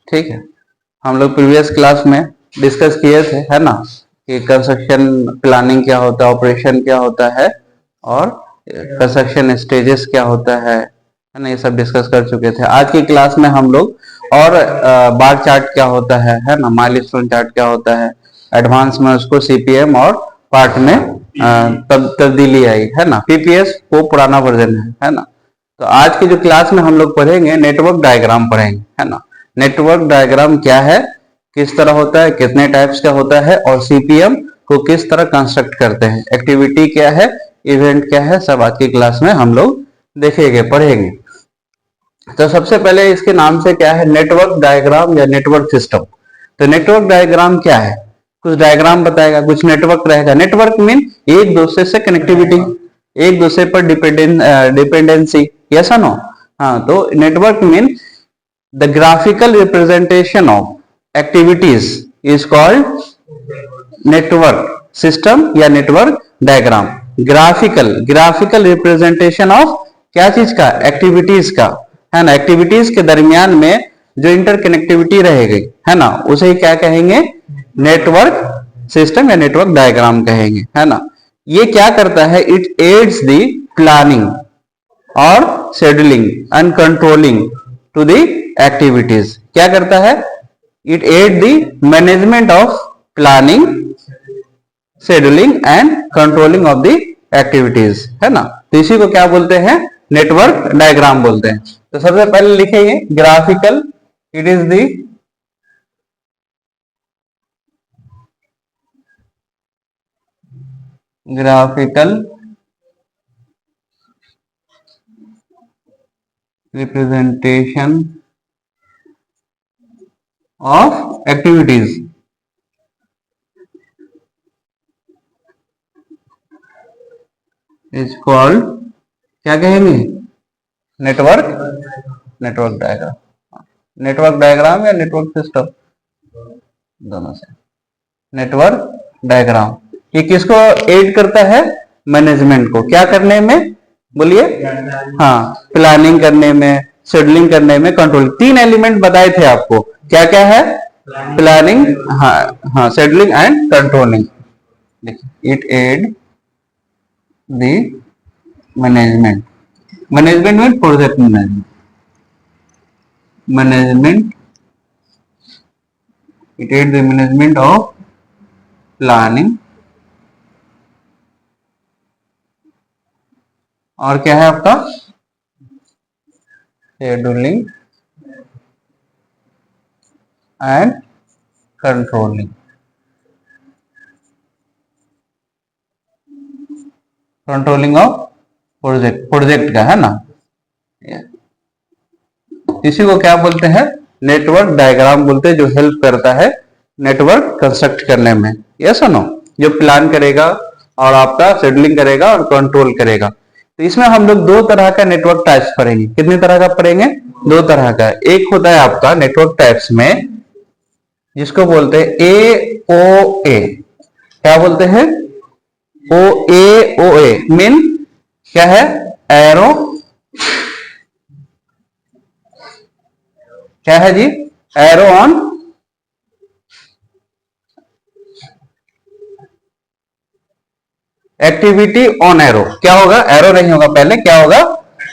ठीक है, हम लोग प्रीवियस क्लास में डिस्कस किए थे, है ना, कि कंस्ट्रक्शन प्लानिंग क्या होता है, ऑपरेशन क्या होता है, और कंस्ट्रक्शन स्टेजेस क्या होता है ना, ये सब डिस्कस कर चुके थे। आज की क्लास में हम लोग और बार चार्ट क्या होता है ना, माइलस्टोन चार्ट क्या होता है, एडवांस में उसको सीपीएम और पार्ट में तब्दीली आई है ना, पीपीएस वो पुराना वर्जन है ना। तो आज की जो क्लास में हम लोग पढ़ेंगे नेटवर्क डायग्राम पढ़ेंगे, है ना। नेटवर्क डायग्राम क्या है, किस तरह होता है, कितने टाइप्स का होता है, और सीपीएम को किस तरह कंस्ट्रक्ट करते हैं, एक्टिविटी क्या है, इवेंट क्या है, सब आज की क्लास में हम लोग देखेंगे, पढ़ेंगे। तो सबसे पहले इसके नाम से क्या है, नेटवर्क डायग्राम या नेटवर्क सिस्टम। तो नेटवर्क डायग्राम क्या है, कुछ डायग्राम बताएगा, कुछ नेटवर्क रहेगा। नेटवर्क मीन एक दूसरे से कनेक्टिविटी, एक दूसरे पर डिपेंडेंसी, यस और नो। हाँ, तो network mean the graphical representation of activities is called network system या network diagram. Graphical representation of क्या चीज का, एक्टिविटीज का, है ना। एक्टिविटीज के दरमियान में जो इंटरकनेक्टिविटी रहेगी, है ना, उसे क्या कहेंगे, नेटवर्क सिस्टम या नेटवर्क डायग्राम कहेंगे, है ना। ये क्या करता है, इट एड्स द प्लानिंग और scheduling and controlling to the activities. क्या करता है, it aid the management of planning, scheduling and controlling of the activities, है ना। तो इसी को क्या बोलते हैं, नेटवर्क डायग्राम बोलते हैं। तो सबसे पहले लिखेंगे graphical, it is the graphical representation of activities is called, क्या कहेंगे, नेटवर्क डायग्राम। नेटवर्क डायग्राम या नेटवर्क सिस्टम, दोनों से। नेटवर्क डायग्राम ये किसको एड करता है, मैनेजमेंट को, क्या करने में, बोलिए, हाँ, प्लानिंग करने में, शेड्यूलिंग करने में, कंट्रोल। तीन एलिमेंट बताए थे आपको, क्या क्या है, प्लानिंग, हाँ, scheduling and controlling. It aid the management में project management, it aid the management of planning, और क्या है आपका, scheduling and controlling. Controlling of project का, है ना। इसी को क्या बोलते हैं, नेटवर्क डायग्राम बोलते हैं, जो हेल्प करता है नेटवर्क कंस्ट्रक्ट करने में, यस और नो। जो प्लान करेगा और आपका शेड्यूलिंग करेगा और कंट्रोल करेगा। तो इसमें हम लोग दो तरह का नेटवर्क टाइप्स पढ़ेंगे। कितने तरह का पढ़ेंगे, दो तरह का। एक होता है आपका नेटवर्क टाइप्स में, जिसको बोलते हैं AOA। क्या बोलते हैं, OA मीन क्या है, एरो, क्या है जी, arrow on, activity on arrow. क्या होगा, एरो नहीं होगा, पहले क्या होगा,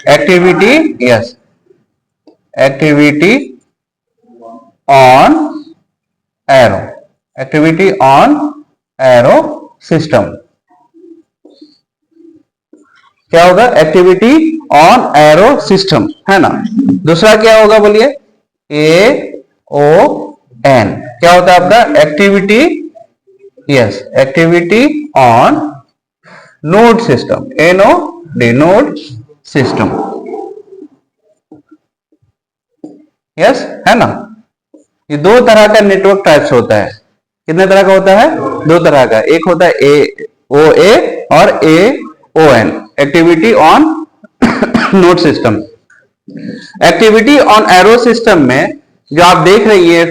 activity, yes, activity on arrow, activity on arrow system. क्या होगा, एक्टिविटी ऑन एरो सिस्टम, है ना। दूसरा क्या होगा, बोलिए, AON। क्या होता है आपका, activity, yes, activity on node system, NOD, node system, yes, है ना। ये दो तरह का नेटवर्क टाइप्स होता है। कितने तरह का होता है, दो तरह का। एक होता है AOA और AON, activity on node system. Activity on arrow system में जो आप देख रही है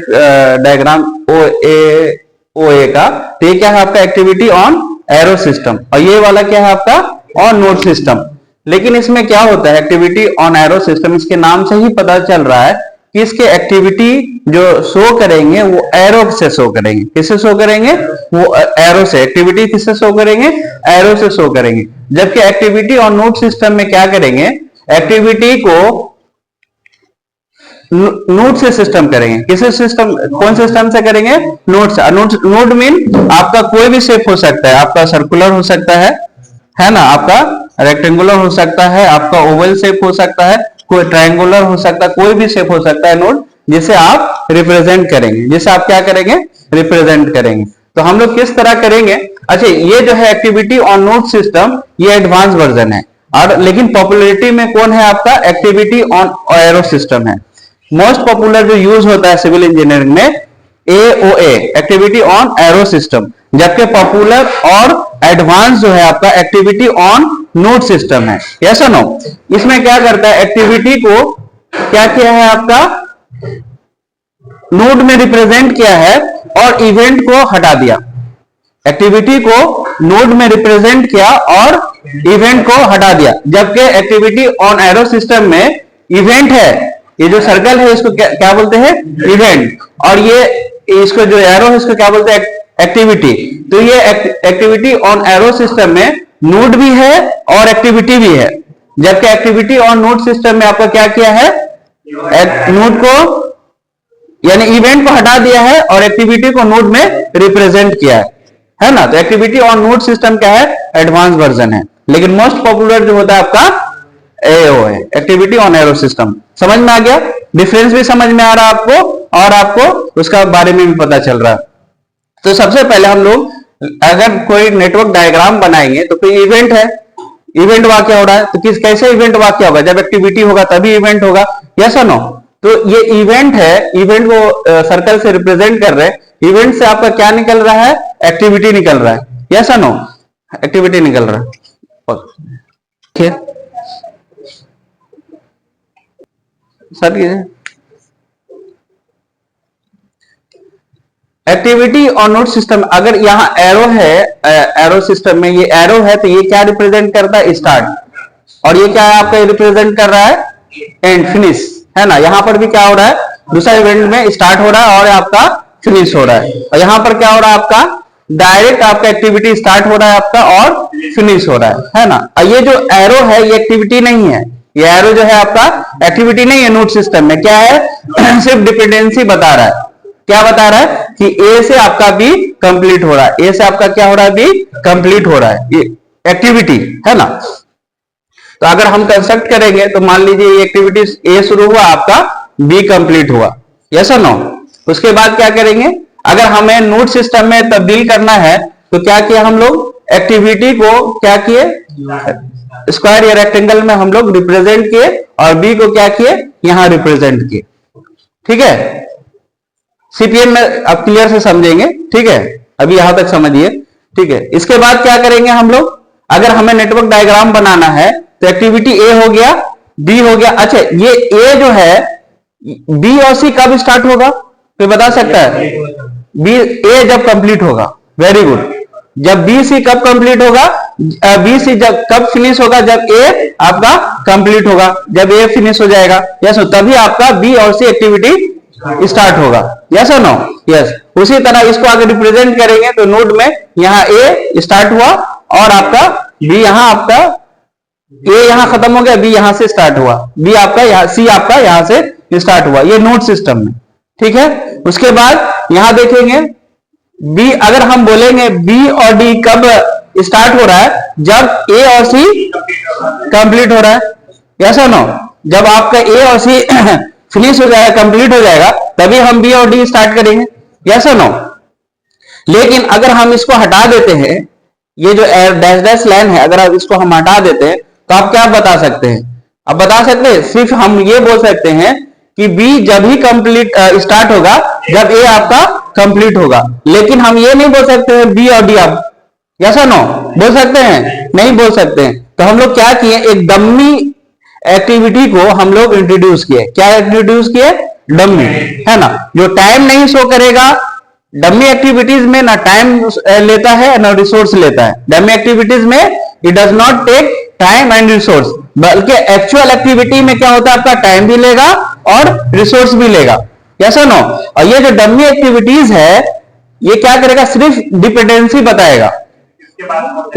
डायग्राम OA का, तो ये क्या है आपका, एक्टिविटी ऑन एरो सिस्टम, और ये वाला क्या है आपका, ऑन नोड सिस्टम। लेकिन इसमें क्या होता है, एक्टिविटी ऑन एरो सिस्टम, इसके नाम से ही पता चल रहा है किसके एक्टिविटी जो शो करेंगे वो एरो से शो करेंगे। किससे शो करेंगे? वो एरो से। एक्टिविटी किससे शो करेंगे? एरो से शो करेंगे। जबकि एक्टिविटी और नोट सिस्टम में क्या करेंगे? एक्टिविटी को नोट से सिस्टम करेंगे। किसे सिस्टम, कौन सिस्टम से करेंगे? नोट से। नोट मीन आपका कोई भी शेप हो सकता है, आपका सर्कुलर हो सकता है ना, आपका रेक्टेंगुलर हो सकता है, आपका ओवल शेप हो सकता है, कोई ट्रायंगुलर हो सकता है, कोई भी शेप हो सकता है नोट, जिसे आप रिप्रेजेंट करेंगे, जिसे आप क्या करेंगे? रिप्रेजेंट करेंगे। तो हम लोग किस तरह करेंगे? अच्छा, ये जो है एक्टिविटी ऑन नोट सिस्टम, ये एडवांस वर्जन है। और लेकिन पॉपुलरिटी में कौन है आपका? एक्टिविटी ऑन एरो सिस्टम है। मोस्ट पॉपुलर जो यूज होता है सिविल इंजीनियरिंग में AOA, activity on arrow system. जबकि पॉपुलर और एडवांस जो है आपका एक्टिविटी ऑन नोट सिस्टम है। यस और नो? इसमें क्या करता है? एक्टिविटी को क्या किया है आपका? नोड में रिप्रेजेंट किया है और इवेंट को हटा दिया। एक्टिविटी को नोड में रिप्रेजेंट किया और इवेंट को हटा दिया। जबकि एक्टिविटी ऑन एरो सिस्टम में इवेंट है, ये जो सर्कल है इसको क्या बोलते हैं? इवेंट। और ये इसको जो एरो है इसको क्या बोलते हैं? एक्टिविटी। तो ये एक्टिविटी ऑन एरो सिस्टम में नोड भी है और एक्टिविटी भी है। जबकि एक्टिविटी ऑन नोड सिस्टम में आपका क्या किया है? नोड को यानी इवेंट को हटा दिया है और एक्टिविटी को नोड में रिप्रेजेंट किया है ना। तो एक्टिविटी ऑन नोड सिस्टम क्या है? एडवांस वर्जन है। लेकिन मोस्ट पॉपुलर जो होता है आपका AO है, एक्टिविटी ऑन एरो सिस्टम। समझ में आ गया? डिफरेंस भी समझ में आ रहा है आपको और आपको उसका बारे में भी पता चल रहा है। तो सबसे पहले हम लोग अगर कोई नेटवर्क डायग्राम बनाएंगे तो कोई इवेंट है, इवेंट वाक्य हो रहा है, तो कैसे इवेंट वाक्य होगा? जब एक्टिविटी होगा तभी इवेंट होगा। यस और नो? तो ये इवेंट है, इवेंट को सर्कल से रिप्रेजेंट कर रहे हैं। इवेंट से आपका क्या निकल रहा है? एक्टिविटी निकल रहा है। यस और नो? एक्टिविटी निकल रहा है। ठीक सर, एक्टिविटी और नोट सिस्टम, अगर यहाँ एरो है, एरो सिस्टम में ये एरो है, तो ये क्या रिप्रेजेंट करता है? स्टार्ट। और ये क्या है आपका? रिप्रेजेंट कर रहा है एंड, फिनिश, है ना। यहाँ पर भी क्या हो रहा है? दूसरा इवेंट में स्टार्ट हो रहा है और आपका फिनिश हो रहा है। और यहाँ पर क्या हो रहा है आपका? डायरेक्ट आपका एक्टिविटी स्टार्ट हो रहा है आपका और फिनिश हो रहा है ना। और ये जो एरो है ये एक्टिविटी नहीं है, ये एरो जो है आपका एक्टिविटी नहीं है। नोट सिस्टम में क्या है? सिर्फ डिपेंडेंसी बता रहा है। क्या बता रहा है? कि A से आपका B कंप्लीट हो रहा है, A से आपका क्या हो रहा है? B कंप्लीट हो रहा है, ये एक्टिविटी है ना। तो अगर हम कंस्ट्रक्ट करेंगे तो मान लीजिए ये एक्टिविटी A शुरू हुआ, आपका B कंप्लीट हुआ। यस और नो? उसके बाद क्या करेंगे? अगर हमें नोट सिस्टम में तब्दील करना है तो क्या किया हम लोग? एक्टिविटी को क्या किए? स्क्वायर या रेक्टेंगल में हम लोग रिप्रेजेंट किए और B को क्या किए? यहां रिप्रेजेंट किए। ठीक है? सीपीएम में अब क्लियर से समझेंगे। ठीक है? अभी यहां तक समझिए। ठीक है? इसके बाद क्या करेंगे हम लोग? अगर हमें नेटवर्क डायग्राम बनाना है तो एक्टिविटी A हो गया, B हो गया। अच्छा, ये A जो है, B और C कब स्टार्ट होगा? कोई बता सकता है? A जब कंप्लीट होगा। Very good. जब B C कब कंप्लीट होगा? B C जब कब फिनिश होगा? जब A आपका कंप्लीट होगा, जब A फिनिश हो जाएगा। यस, तभी आपका B और C एक्टिविटी स्टार्ट होगा। यस और नो? यस। उसी तरह इसको अगर रिप्रेजेंट करेंगे तो नोड में यहाँ A स्टार्ट हुआ और आपका B यहाँ आपका A यहाँ खत्म हो गया, B यहाँ से स्टार्ट हुआ, B आपका यहाँ, C आपका यहाँ से स्टार्ट हुआ। ये नोड सिस्टम में। ठीक है? उसके बाद यहां देखेंगे B, अगर हम बोलेंगे B और D कब स्टार्ट हो रहा है? जब A और C कंप्लीट हो रहा है। यस और नो? जब आपका A और C फिनिश हो जाएगा, कंप्लीट हो जाएगा, तभी हम B और D स्टार्ट करेंगे। यस और नो? लेकिन अगर हम इसको हटा देते हैं, ये जो डैश डैश लाइन है, अगर इसको हम हटा देते हैं तो आप क्या बता सकते हैं? आप बता सकते हैं, सिर्फ हम ये बोल सकते हैं कि B जब ही कंप्लीट स्टार्ट होगा जब A आपका कंप्लीट होगा। लेकिन हम ये नहीं बोल सकते हैं B और D आप। यस और नो? बोल सकते हैं? नहीं बोल सकते हैं। तो हम लोग क्या किए? एक डम्मी एक्टिविटी को हम लोग इंट्रोड्यूस किए। क्या इंट्रोड्यूस किए? डम्मी, है ना, जो टाइम नहीं शो करेगा। डम्मी एक्टिविटीज में ना टाइम लेता है ना रिसोर्स लेता है। डम्मी एक्टिविटीज में it does not take time and resource, बल्कि एक्चुअल एक्टिविटी में क्या होता है? आपका टाइम भी लेगा और रिसोर्स भी लेगा, यस और नो। और ये जो डमी एक्टिविटीज है ये क्या करेगा, सिर्फ डिपेंडेंसी बताएगा,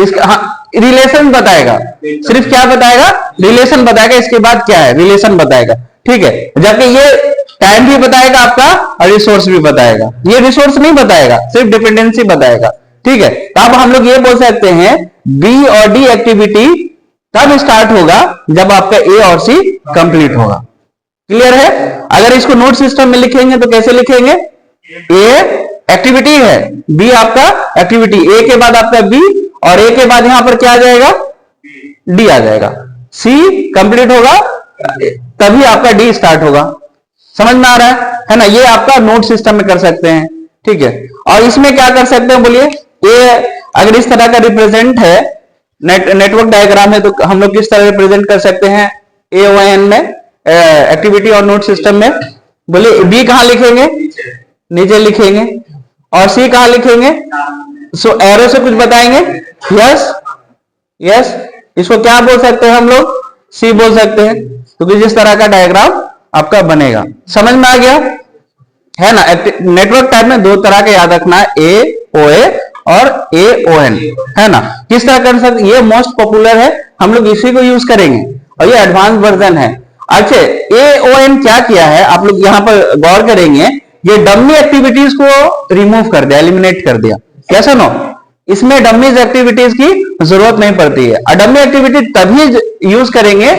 इसका हाँ रिलेशन बताएगा, सिर्फ क्या बताएगा, रिलेशन बताएगा, इसके बाद क्या है, रिलेशन बताएगा, ठीक है। जबकि ये टाइम भी बताएगा आपका और रिसोर्स भी बताएगा, ये रिसोर्स नहीं बताएगा, सिर्फ डिपेंडेंसी बताएगा, ठीक है। तो अब हम लोग ये बोल सकते हैं बी और डी एक्टिविटी तब स्टार्ट होगा जब आपका ए और सी कंप्लीट होगा। क्लियर है? अगर इसको नोट सिस्टम में लिखेंगे तो कैसे लिखेंगे, ए एक्टिविटी है, बी आपका एक्टिविटी, ए के बाद आपका बी और ए के बाद यहां पर क्या आ जाएगा, डी आ जाएगा, सी कंप्लीट होगा तभी आपका डी स्टार्ट होगा। समझ में आ रहा है ना? ये आपका नोट सिस्टम में कर सकते हैं, ठीक है। और इसमें क्या कर सकते हैं बोलिए, ये अगर इस तरह का रिप्रेजेंट है, नेटवर्क डायग्राम है, तो हम लोग किस तरह रिप्रेजेंट कर सकते हैं AON में, एक्टिविटी और नोट सिस्टम में। बोलिए बी कहां लिखेंगे, नीचे लिखेंगे, और सी कहां लिखेंगे, सो एरो से कुछ बताएंगे, यस यस, इसको क्या बोल सकते हैं हम लोग, सी बोल सकते हैं, क्योंकि जिस तरह का डायग्राम आपका बनेगा। समझ में आ गया है ना? नेटवर्क टाइप में दो तरह के याद रखना है, AOA और AON, है ना? किस तरह कर सकते, ये मोस्ट पॉपुलर है, हम लोग इसी को यूज करेंगे और ये एडवांस वर्जन है। अच्छा, AON क्या किया है, आप लोग यहां पर गौर करेंगे, ये डमी एक्टिविटीज को रिमूव कर दिया, एलिमिनेट कर दिया, कैसा नो, इसमें डमीज एक्टिविटीज की जरूरत नहीं पड़ती है। और डमी एक्टिविटी तभी यूज करेंगे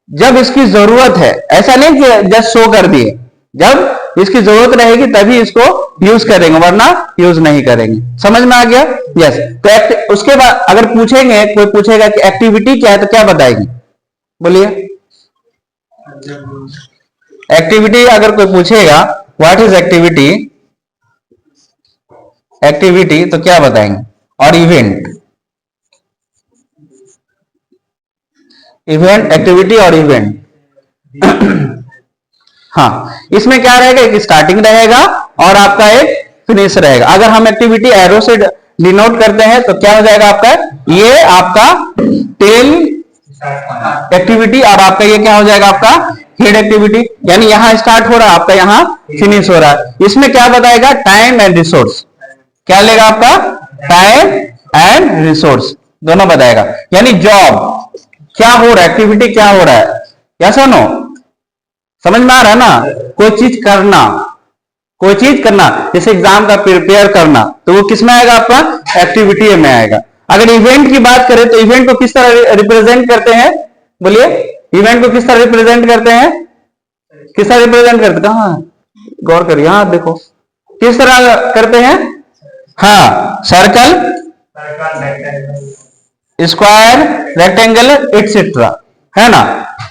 जब इसकी जरूरत है, ऐसा नहीं कि जस्ट शो कर दिए, जब इसकी जरूरत रहेगी तभी इसको यूज करेंगे, वरना यूज नहीं करेंगे। समझ में आ गया? यस। तो उसके बाद अगर पूछेंगे, कोई पूछेगा कि एक्टिविटी क्या है, तो क्या बताएगी, बोलिए। एक्टिविटी अगर कोई पूछेगा व्हाट इज एक्टिविटी, एक्टिविटी तो क्या बताएंगे, और इवेंट, इवेंट, एक्टिविटी और इवेंट। हाँ, इसमें क्या रहेगा, एक स्टार्टिंग रहेगा और आपका एक फिनिश रहेगा। अगर हम एक्टिविटी एरो से डिनोट करते हैं तो क्या हो जाएगा आपका, ये आपका टेल एक्टिविटी और आपका ये क्या हो जाएगा, आपका हेड एक्टिविटी। यानी यहां स्टार्ट हो रहा है, आपका यहां फिनिश हो रहा है। इसमें क्या बताएगा, टाइम एंड रिसोर्स, क्या लेगा आपका, टाइम एंड रिसोर्स दोनों बताएगा। यानी जॉब क्या हो रहा है, एक्टिविटी क्या हो रहा है, या सुनो, समझ में आ रहा है ना? कोई चीज करना, कोई चीज करना, जैसे एग्जाम का प्रिपेयर करना, तो वो किस में आएगा, आपका एक्टिविटी में आएगा। अगर इवेंट की बात करें तो इवेंट को किस तरह रिप्रेजेंट करते हैं, बोलिए, इवेंट को किस तरह रिप्रेजेंट करते हैं, किस तरह रिप्रेजेंट करते हैं, हाँ गौर करिए, हाँ देखो किस तरह करते हैं, हाँ सर्कल, स्क्वायर, रेक्टेंगल एटसेट्रा, है ना?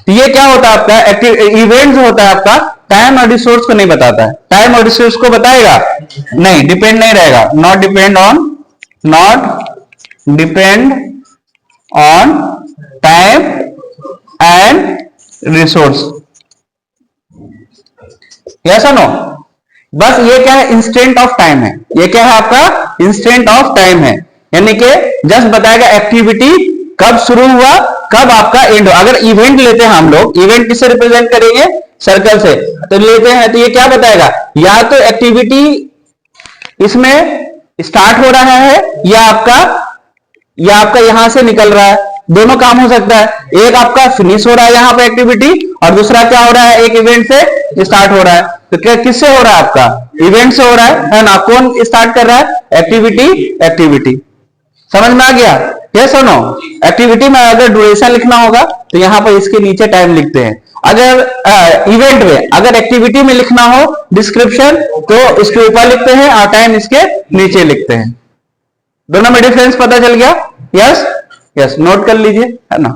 तो ये क्या होता है आपका इवेंट जो होता है आपका टाइम और रिसोर्स को नहीं बताता है। टाइम और रिसोर्स को बताएगा नहीं, डिपेंड नहीं रहेगा, not depend on time and resource, yes और नो। बस ये क्या है, इंस्टेंट ऑफ टाइम है, ये क्या है आपका, इंस्टेंट ऑफ टाइम है। यानी कि जस्ट बताएगा एक्टिविटी कब शुरू हुआ, कब आपका एंड हो। अगर इवेंट लेते हैं हम लोग, इवेंट किससे रिप्रेजेंट करेंगे, सर्कल से, तो लेते हैं, तो ये क्या बताएगा, या तो एक्टिविटी इसमें स्टार्ट हो रहा है या आपका यहां से निकल रहा है, दोनों काम हो सकता है। एक आपका फिनिश हो रहा है यहाँ पे एक्टिविटी, और दूसरा क्या हो रहा है, एक इवेंट से स्टार्ट हो रहा है। तो क्या किससे हो रहा है, आपका इवेंट से हो रहा है ना? कौन स्टार्ट कर रहा है, एक्टिविटी। समझ में आ गया, यस और नो? एक्टिविटी में अगर ड्यूरेशन लिखना होगा तो यहाँ पर इसके नीचे टाइम लिखते हैं। अगर इवेंट में, अगर एक्टिविटी में लिखना हो डिस्क्रिप्शन, तो इसके ऊपर लिखते हैं और टाइम इसके नीचे लिखते हैं। दोनों में डिफरेंस पता चल गया, यस यस, नोट कर लीजिए, है ना?